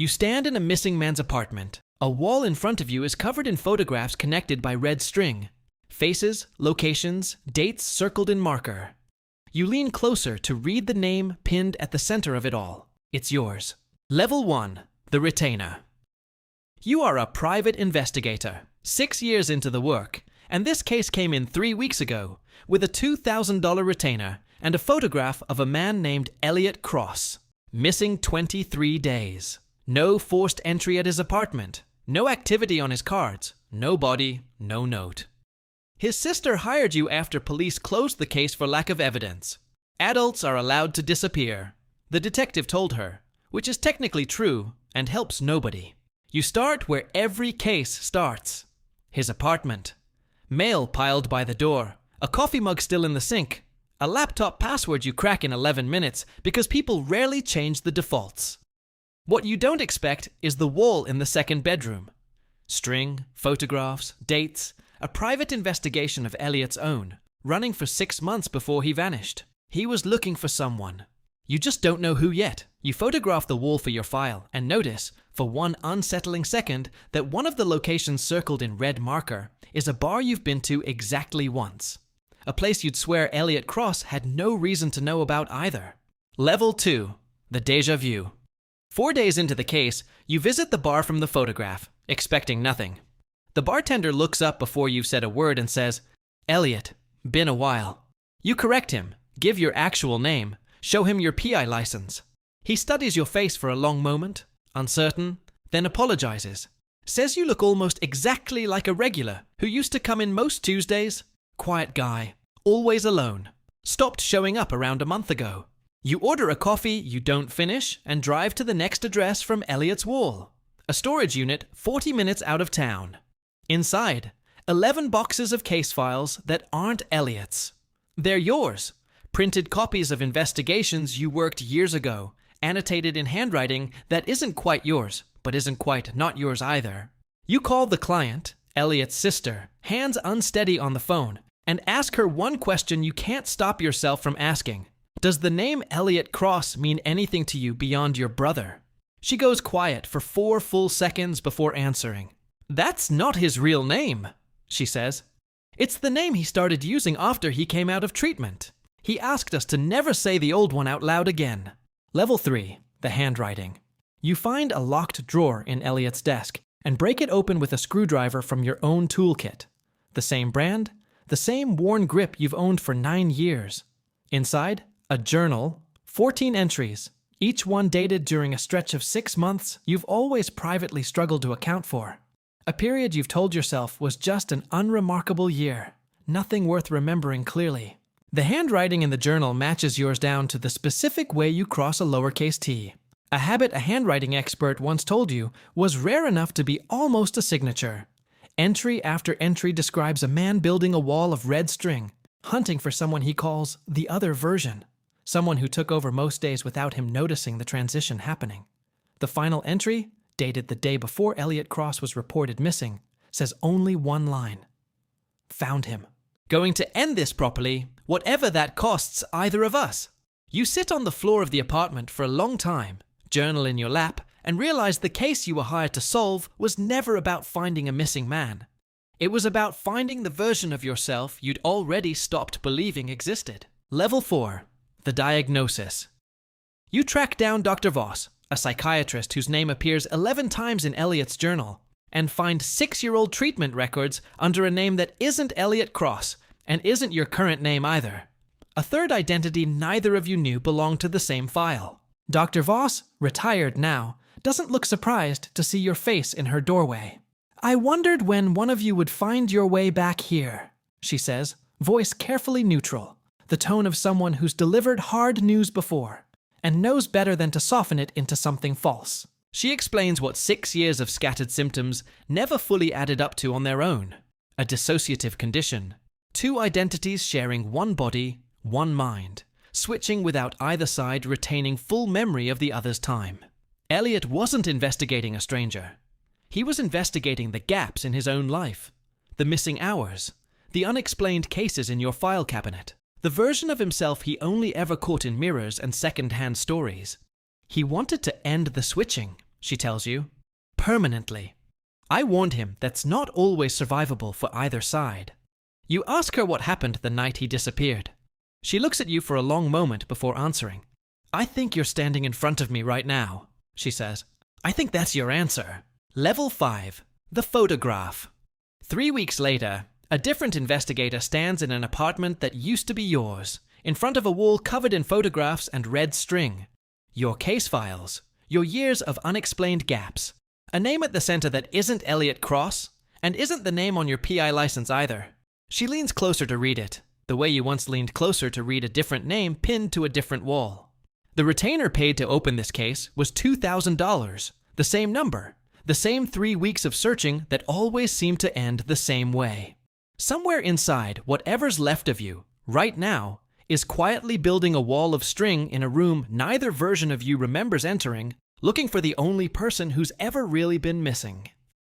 You stand in a missing man's apartment. A wall in front of you is covered in photographs connected by red string. Faces, locations, dates circled in marker. You lean closer to read the name pinned at the center of it all. It's yours. Level 1. The Retainer. You are a private investigator, 6 years into the work, and this case came in 3 weeks ago with a $2,000 retainer and a photograph of a man named Elliot Cross. Missing 23 days. No forced entry at his apartment. No activity on his cards. No body, no note. His sister hired you after police closed the case for lack of evidence. Adults are allowed to disappear, the detective told her, which is technically true and helps nobody. You start where every case starts. His apartment. Mail piled by the door. A coffee mug still in the sink. A laptop password you crack in 11 minutes because people rarely change the defaults. What you don't expect is the wall in the second bedroom. String, photographs, dates, a private investigation of Elliot's own, running for 6 months before he vanished. He was looking for someone. You just don't know who yet. You photograph the wall for your file and notice, for one unsettling second, that one of the locations circled in red marker is a bar you've been to exactly once. A place you'd swear Elliot Cross had no reason to know about either. Level 2. The Deja Vu. 4 days into the case, you visit the bar from the photograph, expecting nothing. The bartender looks up before you've said a word and says, "Elliot, been a while." You correct him, give your actual name, show him your PI license. He studies your face for a long moment, uncertain, then apologizes. Says you look almost exactly like a regular who used to come in most Tuesdays. Quiet guy, always alone. Stopped showing up around a month ago. You order a coffee you don't finish and drive to the next address from Elliot's wall. A storage unit 40 minutes out of town. Inside, 11 boxes of case files that aren't Elliot's. They're yours. Printed copies of investigations you worked years ago, annotated in handwriting that isn't quite yours, but isn't quite not yours either. You call the client, Elliot's sister, hands unsteady on the phone, and ask her one question you can't stop yourself from asking. Does the name Elliot Cross mean anything to you beyond your brother? She goes quiet for 4 full seconds before answering. "That's not his real name," she says. "It's the name he started using after he came out of treatment. He asked us to never say the old one out loud again." Level 3. The Handwriting. You find a locked drawer in Elliot's desk and break it open with a screwdriver from your own toolkit. The same brand, the same worn grip you've owned for 9 years. Inside, a journal, 14 entries, each one dated during a stretch of 6 months you've always privately struggled to account for. A period you've told yourself was just an unremarkable year, nothing worth remembering clearly. The handwriting in the journal matches yours down to the specific way you cross a lowercase t, a habit a handwriting expert once told you was rare enough to be almost a signature. Entry after entry describes a man building a wall of red string, hunting for someone he calls the other version, someone who took over most days without him noticing the transition happening. The final entry, dated the day before Elliot Cross was reported missing, says only one line. Found him. Going to end this properly, whatever that costs either of us. You sit on the floor of the apartment for a long time, journal in your lap, and realize the case you were hired to solve was never about finding a missing man. It was about finding the version of yourself you'd already stopped believing existed. Level 4. The Diagnosis. You track down Dr. Voss, a psychiatrist whose name appears 11 times in Elliot's journal, and find 6-year-old treatment records under a name that isn't Elliot Cross and isn't your current name either. A third identity neither of you knew belonged to the same file. Dr. Voss, retired now, doesn't look surprised to see your face in her doorway. "I wondered when one of you would find your way back here," she says, voice carefully neutral, the tone of someone who's delivered hard news before and knows better than to soften it into something false. She explains what 6 years of scattered symptoms never fully added up to on their own. A dissociative condition. 2 identities sharing one body, one mind, switching without either side retaining full memory of the other's time. Elliot wasn't investigating a stranger. He was investigating the gaps in his own life, the missing hours, the unexplained cases in your file cabinet, the version of himself he only ever caught in mirrors and second-hand stories. He wanted to end the switching, she tells you. Permanently. I warned him that's not always survivable for either side. You ask her what happened the night he disappeared. She looks at you for a long moment before answering. I think you're standing in front of me right now, she says. I think that's your answer. Level 5. The photograph. 3 weeks later, a different investigator stands in an apartment that used to be yours, in front of a wall covered in photographs and red string. Your case files. Your years of unexplained gaps. A name at the center that isn't Elliot Cross, and isn't the name on your PI license either. She leans closer to read it, the way you once leaned closer to read a different name pinned to a different wall. The retainer paid to open this case was $2,000, the same number, the same 3 weeks of searching that always seemed to end the same way. Somewhere inside, whatever's left of you, right now, is quietly building a wall of string in a room neither version of you remembers entering, looking for the only person who's ever really been missing.